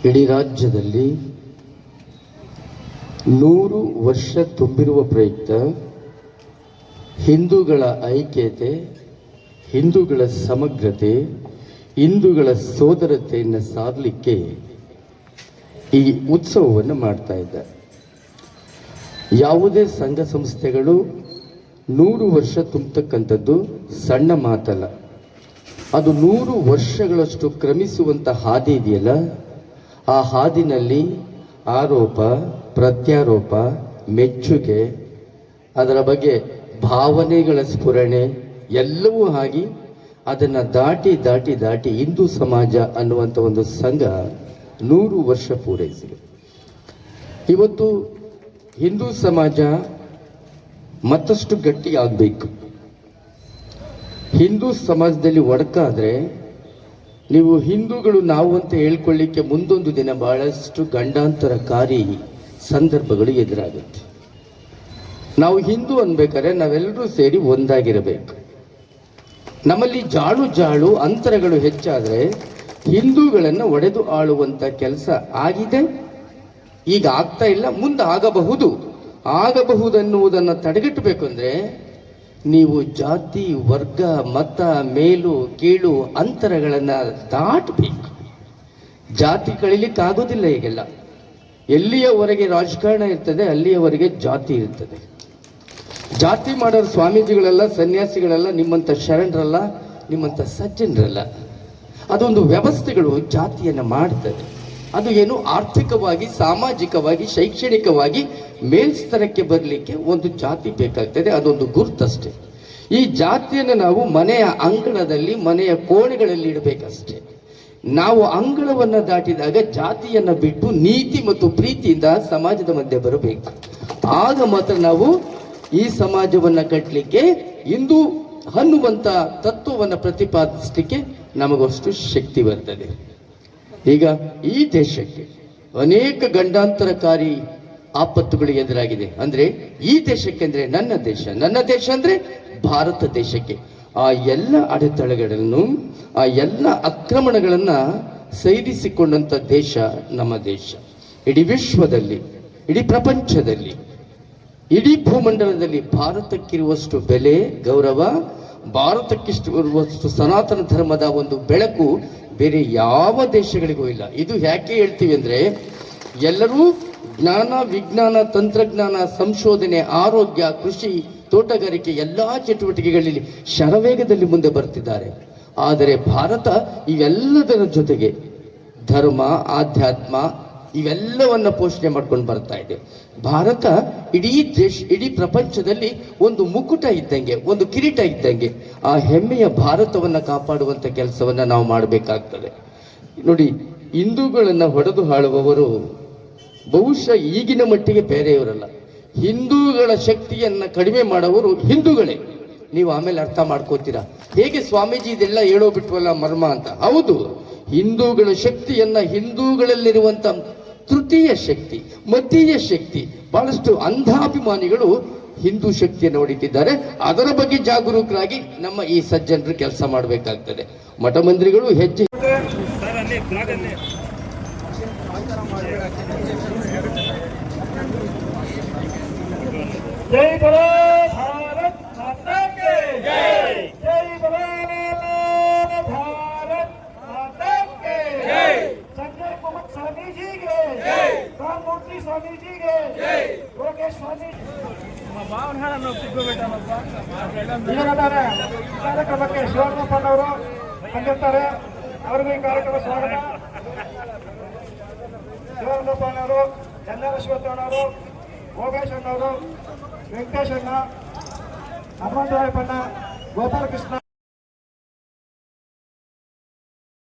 ಇಡೀ ರಾಜ್ಯದಲ್ಲಿ 100 ವರ್ಷ ತುಂಬಿರುವ ಪ್ರಯುಕ್ತ ಹಿಂದೂಗಳ ಐಕ್ಯತೆ, ಹಿಂದೂಗಳ ಸಮಗ್ರತೆ, ಹಿಂದೂಗಳ ಸೋದರತೆಯನ್ನು ಸಾಧಲಿಕ್ಕೆ ಈ ಉತ್ಸವವನ್ನು ಮಾಡ್ತಾ ಇದ್ದಾರೆ. ಯಾವುದೇ ಸಂಘ ಸಂಸ್ಥೆಗಳು 100 ವರ್ಷ ತುಂಬತಕ್ಕಂಥದ್ದು ಸಣ್ಣ ಮಾತಲ್ಲ. ಅದು 100 ವರ್ಷಗಳಷ್ಟು ಕ್ರಮಿಸುವಂಥ ಹಾದಿ ಇದೆಯಲ್ಲ, ಆ ಹಾದಿನಲ್ಲಿ ಆರೋಪ, ಪ್ರತ್ಯಾರೋಪ, ಮೆಚ್ಚುಗೆ, ಅದರ ಬಗ್ಗೆ ಭಾವನೆಗಳ ಸ್ಫುರಣೆ ಎಲ್ಲವೂ ಆಗಿ ಅದನ್ನು ದಾಟಿ ದಾಟಿ ದಾಟಿ ಹಿಂದೂ ಸಮಾಜ ಅನ್ನುವಂಥ ಒಂದು ಸಂಘ 100 ವರ್ಷ ಪೂರೈಸಿದೆ. ಇವತ್ತು ಹಿಂದೂ ಸಮಾಜ ಮತ್ತಷ್ಟು ಗಟ್ಟಿಯಾಗಬೇಕು. ಹಿಂದೂ ಸಮಾಜದಲ್ಲಿ ಒಡಕಾದರೆ ನೀವು ಹಿಂದೂಗಳು ನಾವು ಅಂತ ಹೇಳ್ಕೊಳ್ಳಿಕ್ಕೆ ಮುಂದೊಂದು ದಿನ ಬಹಳಷ್ಟು ಗಂಡಾಂತರಕಾರಿ ಸಂದರ್ಭಗಳು ಎದುರಾಗುತ್ತೆ. ನಾವು ಹಿಂದೂ ಅನ್ಬೇಕಾದ್ರೆ ನಾವೆಲ್ಲರೂ ಸೇರಿ ಒಂದಾಗಿರಬೇಕು. ನಮ್ಮಲ್ಲಿ ಜಾಳು ಜಾಳು ಅಂತರಗಳು ಹೆಚ್ಚಾದರೆ ಹಿಂದೂಗಳನ್ನು ಒಡೆದು ಆಳುವಂಥ ಕೆಲಸ ಆಗಿದೆ, ಈಗ ಆಗ್ತಾ ಇಲ್ಲ, ಮುಂದೆ ಆಗಬಹುದನ್ನುವುದನ್ನು ತಡೆಗಟ್ಟಬೇಕು ಅಂದರೆ ನೀವು ಜಾತಿ, ವರ್ಗ, ಮತ, ಮೇಲು ಕೀಳು ಅಂತರಗಳನ್ನು ದಾಟಬೇಕು. ಜಾತಿ ಕಳಿಲಿಕ್ಕಾಗೋದಿಲ್ಲ. ಈಗೆಲ್ಲ ಎಲ್ಲಿಯವರೆಗೆ ರಾಜಕಾರಣ ಇರ್ತದೆ ಅಲ್ಲಿಯವರೆಗೆ ಜಾತಿ ಇರ್ತದೆ. ಜಾತಿ ಮಾಡೋರು ಸ್ವಾಮೀಜಿಗಳೆಲ್ಲ, ಸನ್ಯಾಸಿಗಳೆಲ್ಲ, ನಿಮ್ಮಂಥ ಶರಣರಲ್ಲ, ನಿಮ್ಮಂಥ ಸಜ್ಜನರಲ್ಲ. ಅದೊಂದು ವ್ಯವಸ್ಥೆಗಳು ಜಾತಿಯನ್ನು ಮಾಡ್ತದೆ. ಅದು ಏನು ಆರ್ಥಿಕವಾಗಿ, ಸಾಮಾಜಿಕವಾಗಿ, ಶೈಕ್ಷಣಿಕವಾಗಿ ಮೇಲ್ಸ್ತರಕ್ಕೆ ಬರಲಿಕ್ಕೆ ಒಂದು ಜಾತಿ ಬೇಕಾಗ್ತದೆ. ಅದೊಂದು ಗುರುತಷ್ಟೇ. ಈ ಜಾತಿಯನ್ನು ನಾವು ಮನೆಯ ಅಂಗಳದಲ್ಲಿ, ಮನೆಯ ಕೋಣೆಗಳಲ್ಲಿ ಇಡಬೇಕಷ್ಟೇ. ನಾವು ಅಂಗಳವನ್ನು ದಾಟಿದಾಗ ಜಾತಿಯನ್ನು ಬಿಟ್ಟು ನೀತಿ ಮತ್ತು ಪ್ರೀತಿಯಿಂದ ಸಮಾಜದ ಮಧ್ಯೆ ಬರಬೇಕು. ಆಗ ಮಾತ್ರ ನಾವು ಈ ಸಮಾಜವನ್ನು ಕಟ್ಟಲಿಕ್ಕೆ, ಹಿಂದೂ ಅನ್ನುವಂಥ ತತ್ವವನ್ನು ಪ್ರತಿಪಾದಿಸಲಿಕ್ಕೆ ನಮಗಷ್ಟು ಶಕ್ತಿ ಬರ್ತದೆ. ಈಗ ಈ ದೇಶಕ್ಕೆ ಅನೇಕ ಗಂಡಾಂತರಕಾರಿ ಆಪತ್ತುಗಳು ಎದುರಾಗಿದೆ. ಅಂದರೆ ಈ ದೇಶಕ್ಕೆ ಅಂದರೆ ನನ್ನ ದೇಶ ಅಂದರೆ ಭಾರತ ದೇಶಕ್ಕೆ ಆ ಎಲ್ಲ ಅಡೆತಡೆಗಳನ್ನು, ಆ ಎಲ್ಲ ಆಕ್ರಮಣಗಳನ್ನು ಸೈರಿಸಿಕೊಂಡಂಥ ದೇಶ ನಮ್ಮ ದೇಶ. ಇಡೀ ವಿಶ್ವದಲ್ಲಿ, ಇಡೀ ಪ್ರಪಂಚದಲ್ಲಿ, ಇಡೀ ಭೂಮಂಡಲದಲ್ಲಿ ಭಾರತಕ್ಕಿರುವಷ್ಟು ಬೆಲೆ, ಗೌರವ, ಭಾರತಕ್ಕಿರುವಷ್ಟು ಸನಾತನ ಧರ್ಮದ ಒಂದು ಬೆಳಕು ಬೇರೆ ಯಾವ ದೇಶಗಳಿಗೂ ಇಲ್ಲ. ಇದು ಯಾಕೆ ಹೇಳ್ತೀವಿ ಅಂದರೆ, ಎಲ್ಲರೂ ಜ್ಞಾನ, ವಿಜ್ಞಾನ, ತಂತ್ರಜ್ಞಾನ, ಸಂಶೋಧನೆ, ಆರೋಗ್ಯ, ಕೃಷಿ, ತೋಟಗಾರಿಕೆ ಎಲ್ಲ ಚಟುವಟಿಕೆಗಳಲ್ಲಿ ಶರವೇಗದಲ್ಲಿ ಮುಂದೆ ಬರ್ತಿದ್ದಾರೆ. ಆದರೆ ಭಾರತ ಇವೆಲ್ಲದರ ಜೊತೆಗೆ ಧರ್ಮ, ಆಧ್ಯಾತ್ಮ ಇವೆಲ್ಲವನ್ನ ಪೋಷಣೆ ಮಾಡ್ಕೊಂಡು ಬರ್ತಾ ಇದೆ. ಭಾರತ ಇಡೀ ಪ್ರಪಂಚದಲ್ಲಿ ಒಂದು ಮುಕುಟ ಇದ್ದಂಗೆ, ಒಂದು ಕಿರೀಟ ಇದ್ದಂಗೆ. ಆ ಹೆಮ್ಮೆಯ ಭಾರತವನ್ನು ಕಾಪಾಡುವಂಥ ಕೆಲಸವನ್ನು ನಾವು ಮಾಡಬೇಕಾಗ್ತದೆ. ನೋಡಿ, ಹಿಂದೂಗಳನ್ನು ಹೊಡೆದು ಆಳುವವರು ಬಹುಶಃ ಈಗಿನ ಮಟ್ಟಿಗೆ ಬೇರೆಯವರಲ್ಲ. ಹಿಂದೂಗಳ ಶಕ್ತಿಯನ್ನು ಕಡಿಮೆ ಮಾಡುವವರು ಹಿಂದೂಗಳೇ. ನೀವು ಆಮೇಲೆ ಅರ್ಥ ಮಾಡ್ಕೋತೀರಾ, ಹೇಗೆ ಸ್ವಾಮೀಜಿ ಇದೆಲ್ಲ ಹೇಳೋ ಬಿಟ್ವಲ್ಲ ಮರ್ಮ ಅಂತ. ಹೌದು, ಹಿಂದೂಗಳ ಶಕ್ತಿಯನ್ನ, ಹಿಂದೂಗಳಲ್ಲಿರುವಂಥ ತೃತೀಯ ಶಕ್ತಿ, ಮತೀಯ ಶಕ್ತಿ, ಬಹಳಷ್ಟು ಅಂಧಾಭಿಮಾನಿಗಳು ಹಿಂದೂ ಶಕ್ತಿಯನ್ನು ಹೊಡಿತಿದ್ದಾರೆ. ಅದರ ಬಗ್ಗೆ ಜಾಗರೂಕರಾಗಿ ನಮ್ಮ ಈ ಸಜ್ಜನರು ಕೆಲಸ ಮಾಡಬೇಕಾಗ್ತದೆ. ಮಠ ಮಂತ್ರಿಗಳು ಹೆಜ್ಜೆ जय बोलो भारत माता के जय, जय बोलो भारत माता के जय, संजय कुमार स्वामी जी के जय, राममूर्ति स्वामी जी के जय, योगेश स्वामी ಕಾರ್ಯಕ್ರಮಕ್ಕೆ ಶಿವರಾಮಪ್ಪನ್ ಅವರು ಬಂದಿರ್ತಾರೆ. ಅವರಿಗೂ ಈ ಕಾರ್ಯಕ್ರಮ ಸ್ವಾಗತ. ಶಿವರಾಮಪ್ಪನ್ ಅವರು, ಚಂದ್ರಶಿವಣ್ಣವರು, ಯೋಗೇಶ್ ಅಣ್ಣವರು, ವೆಂಕಟೇಶ್ ಅಣ್ಣ, ಹನುಮಂತರಾಯಪ್ಪಣ್ಣ, ಗೋಪಾಲಕೃಷ್ಣ.